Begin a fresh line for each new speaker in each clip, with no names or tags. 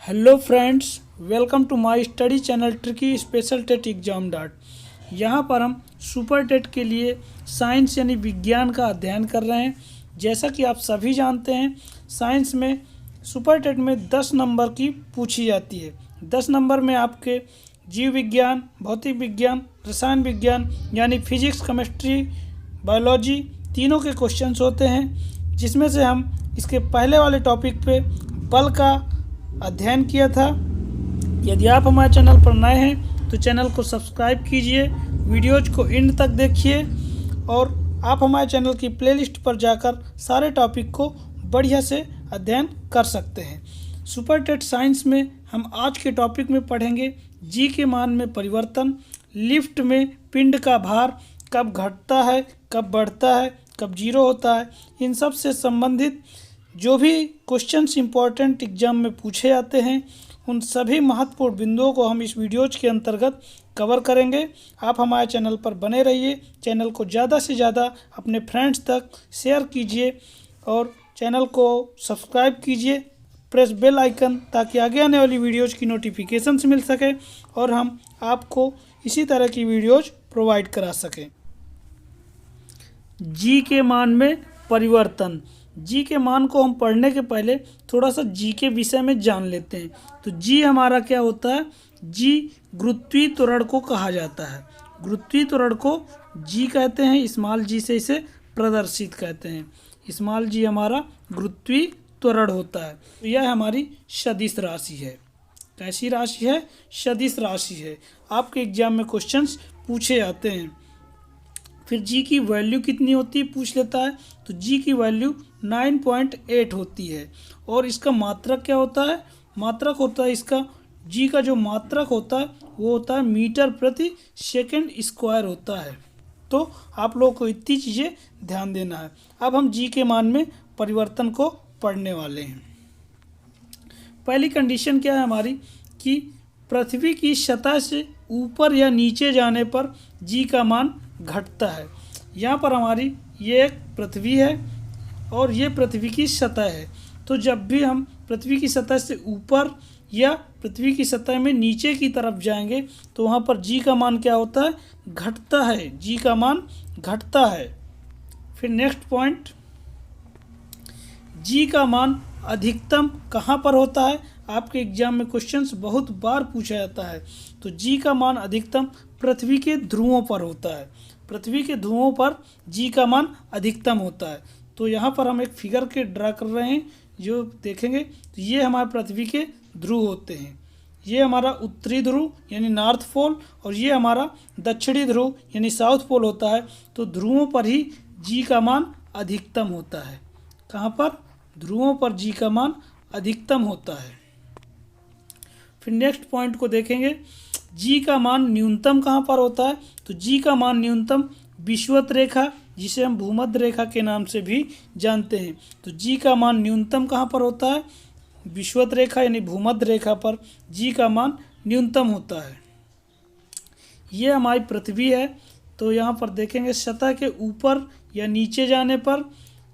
Hello friends, welcome to my study channel tricky special TET exam dot. यहाँ पर हम super TET के लिए साइंस यानी विज्ञान का अध्ययन कर रहे हैं। जैसा कि आप सभी जानते हैं, साइंस में सुपर टेट में 10 नंबर की पूछी जाती है। 10 नंबर में आपके जीव विज्ञान, भौतिक विज्ञान, रसायन विज्ञान यानी फिजिक्स, केमिस्ट्री, बायोलॉजी तीनों के क्वेश्चंस होते हैं, जिसमें से हम इसके पहले वाले टॉपिक पे बल का अध्ययन किया था। यदि आप हमारे चैनल पर नए हैं तो चैनल को सब्सक्राइब कीजिए, वीडियोज को एंड तक देखिए और आप हमारे चैनल की प्लेलिस्ट पर जाकर सारे टॉपिक को बढ़िया से अध्ययन कर सकते हैं। सुपर टेट साइंस में हम आज के टॉपिक में पढ़ेंगे जी के मान में परिवर्तन, लिफ्ट में पिंड का भार कब घटता है, कब बढ़ता है, कब जीरो होता है। इन सब से संबंधित जो भी क्वेश्चंस इंपॉर्टेंट एग्जाम में पूछे जाते हैं, उन सभी महत्वपूर्ण बिंदुओं को हम इस वीडियोज के अंतर्गत कवर करेंगे। आप हमारे चैनल पर बने रहिए, चैनल को ज़्यादा से ज़्यादा अपने फ्रेंड्स तक शेयर कीजिए और चैनल को सब्सक्राइब कीजिए। प्रेस बेल आइकन ताकि आगे आने वाली वीडियोज़ की नोटिफिकेशंस मिल सके और हम आपको इसी तरह की वीडियोज़ प्रोवाइड करा सकें। जी के मान में परिवर्तन। जी के मान को हम पढ़ने के पहले थोड़ा सा जी के विषय में जान लेते हैं। तो जी हमारा क्या होता है? जी गुरुत्वीय त्वरण को कहा जाता है। गुरुत्वीय त्वरण को जी कहते हैं, स्मॉल जी से इसे प्रदर्शित कहते हैं। स्मॉल जी हमारा गुरुत्वीय त्वरण होता है। तो यह हमारी सदिश राशि है। कैसी राशि है? सदिश राशि है। आपके एग्जाम में क्वेश्चंस पूछे जाते हैं। फिर जी की वैल्यू कितनी होती है पूछ लेता है। तो जी की वैल्यू 9.8 होती है। और इसका मात्रक क्या होता है? मात्रक होता है इसका, जी का जो मात्रक होता है वो होता है मीटर प्रति सेकंड स्क्वायर होता है। तो आप लोगों को इतनी चीज़ें ध्यान देना है। अब हम जी के मान में परिवर्तन को पढ़ने वाले हैं। पहली कंडीशन क्या है हमारी कि पृथ्वी की सतह से ऊपर या नीचे जाने पर जी का मान घटता है। यहाँ पर हमारी ये एक पृथ्वी है और ये पृथ्वी की सतह है। तो जब भी हम पृथ्वी की सतह से ऊपर या पृथ्वी की सतह में नीचे की तरफ जाएंगे तो वहाँ पर जी का मान क्या होता है? घटता है। जी का मान घटता है। फिर नेक्स्ट पॉइंट, जी का मान अधिकतम कहाँ पर होता है? आपके एग्जाम में क्वेश्चंस बहुत बार पूछा जाता है। तो जी का मान अधिकतम पृथ्वी के ध्रुवों पर होता है। पृथ्वी के ध्रुवों पर जी का मान अधिकतम होता है। तो यहाँ पर हम एक फिगर के ड्रा कर रहे हैं, जो देखेंगे तो ये हमारे पृथ्वी के ध्रुव होते हैं। ये हमारा उत्तरी ध्रुव यानी नॉर्थ पोल और ये हमारा दक्षिणी ध्रुव यानी साउथ पोल होता है। तो ध्रुवों पर ही जी का मान अधिकतम होता है। कहाँ पर? ध्रुवों पर जी का मान अधिकतम होता है। फिर नेक्स्ट पॉइंट को देखेंगे, जी का मान न्यूनतम कहाँ पर होता है? तो जी का मान न्यूनतम विषुवत रेखा, जिसे हम भूमध्य रेखा के नाम से भी जानते हैं। तो जी का मान न्यूनतम कहाँ पर होता है? विषुवत रेखा यानी भूमध्य रेखा पर जी का मान न्यूनतम होता है। ये हमारी पृथ्वी है। तो यहाँ पर देखेंगे सतह के ऊपर या नीचे जाने पर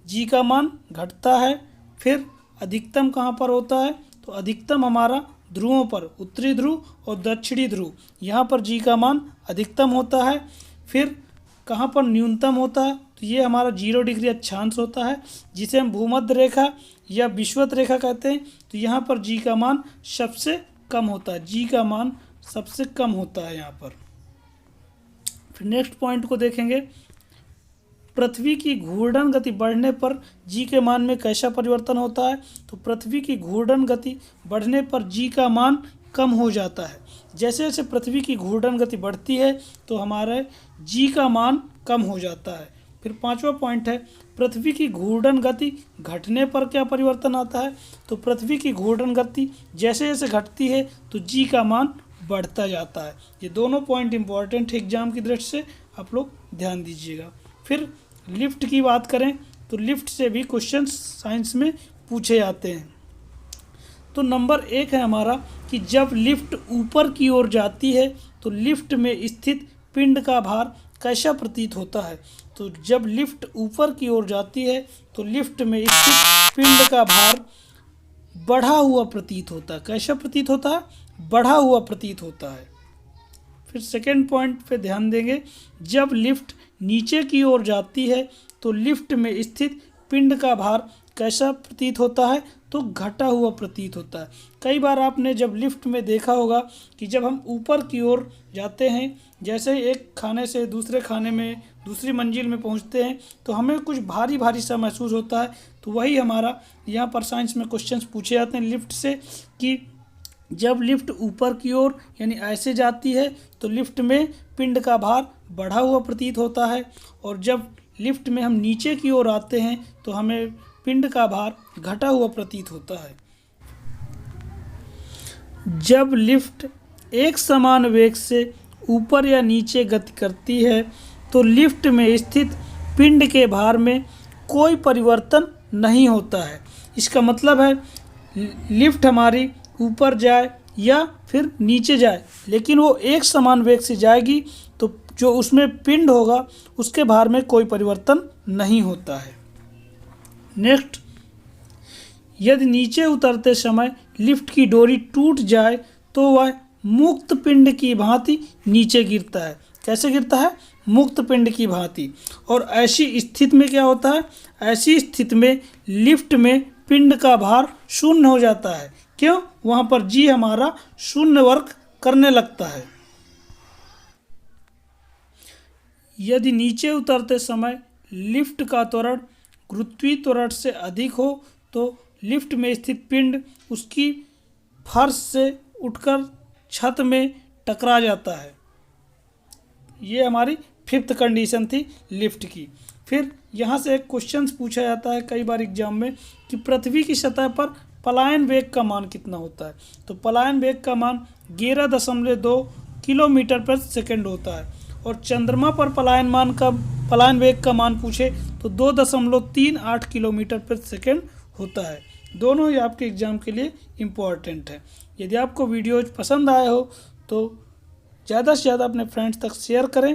जी का मान घटता है। फिर अधिकतम कहाँ पर होता है? तो अधिकतम हमारा ध्रुवों पर, उत्तरी ध्रुव और दक्षिणी ध्रुव, यहाँ पर जी का मान अधिकतम होता है। फिर कहाँ पर न्यूनतम होता है? तो ये हमारा 0 डिग्री अक्षांश होता है, जिसे हम भूमध्य रेखा या विषुवत रेखा कहते हैं। तो यहाँ पर जी का मान सबसे कम होता है। जी का मान सबसे कम होता है यहाँ पर। फिर नेक्स्ट पॉइंट को देखेंगे, पृथ्वी की घूर्णन गति बढ़ने पर जी के मान में कैसा परिवर्तन होता है? तो पृथ्वी की घूर्णन गति बढ़ने पर जी का मान कम हो जाता है। जैसे जैसे पृथ्वी की घूर्णन गति बढ़ती है तो हमारे जी का मान कम हो जाता है। फिर पांचवा पॉइंट है, पृथ्वी की घूर्णन गति घटने पर क्या परिवर्तन आता है? तो पृथ्वी की घूर्णन गति जैसे जैसे घटती है तो जी का मान बढ़ता जाता है। ये दोनों पॉइंट इंपॉर्टेंट है एग्जाम की दृष्टि से, आप लोग ध्यान दीजिएगा। फिर लिफ्ट की बात करें तो लिफ्ट से भी क्वेश्चन साइंस में पूछे जाते हैं। तो नंबर 1 है हमारा कि जब लिफ्ट ऊपर की ओर जाती है तो लिफ्ट में स्थित पिंड का भार कैसा प्रतीत होता है? तो जब लिफ्ट ऊपर की ओर जाती है तो लिफ्ट में स्थित पिंड का भार बढ़ा हुआ प्रतीत होता है। कैसा प्रतीत होता है? बढ़ा हुआ प्रतीत होता है। फिर सेकेंड पॉइंट पे ध्यान देंगे, जब लिफ्ट नीचे की ओर जाती है तो लिफ्ट में स्थित पिंड का भार कैसा प्रतीत होता है? तो घटा हुआ प्रतीत होता है। कई बार आपने जब लिफ्ट में देखा होगा कि जब हम ऊपर की ओर जाते हैं, जैसे ही एक खाने से दूसरे खाने में, दूसरी मंजिल में पहुंचते हैं, तो हमें कुछ भारी भारी सा महसूस होता है। तो वही हमारा यहाँ पर साइंस में क्वेश्चंस पूछे जाते हैं लिफ्ट से, कि जब लिफ्ट ऊपर की ओर यानी ऐसे जाती है तो लिफ्ट में पिंड का भार बढ़ा हुआ प्रतीत होता है, और जब लिफ्ट में हम नीचे की ओर आते हैं तो हमें पिंड का भार घटा हुआ प्रतीत होता है। जब लिफ्ट एक समान वेग से ऊपर या नीचे गति करती है तो लिफ्ट में स्थित पिंड के भार में कोई परिवर्तन नहीं होता है। इसका मतलब है लिफ्ट हमारी ऊपर जाए या फिर नीचे जाए, लेकिन वो एक समान वेग से जाएगी, तो जो उसमें पिंड होगा उसके भार में कोई परिवर्तन नहीं होता है। नेक्स्ट, यदि नीचे उतरते समय लिफ्ट की डोरी टूट जाए तो वह मुक्त पिंड की भांति नीचे गिरता है। कैसे गिरता है? मुक्त पिंड की भांति। और ऐसी स्थिति में क्या होता है? ऐसी स्थिति में लिफ्ट में पिंड का भार शून्य हो जाता है। क्यों? वहाँ पर जी हमारा शून्य वर्क करने लगता है। यदि नीचे उतरते समय लिफ्ट का त्वरण गुरुत्वीय त्वरण से अधिक हो तो लिफ्ट में स्थित पिंड उसकी फर्श से उठकर छत में टकरा जाता है। ये हमारी फिफ्थ कंडीशन थी लिफ्ट की। फिर यहाँ से एक क्वेश्चन पूछा जाता है कई बार एग्जाम में कि पृथ्वी की सतह पर पलायन वेग का मान कितना होता है? तो पलायन वेग का मान 11.2 किलोमीटर पर सेकेंड होता है, और चंद्रमा पर पलायन वेग का मान पूछे तो 2.38 किलोमीटर पर सेकेंड होता है। दोनों ही आपके एग्ज़ाम के लिए इम्पोर्टेंट है। यदि आपको वीडियोज पसंद आए हो तो ज़्यादा से ज़्यादा अपने फ्रेंड्स तक शेयर करें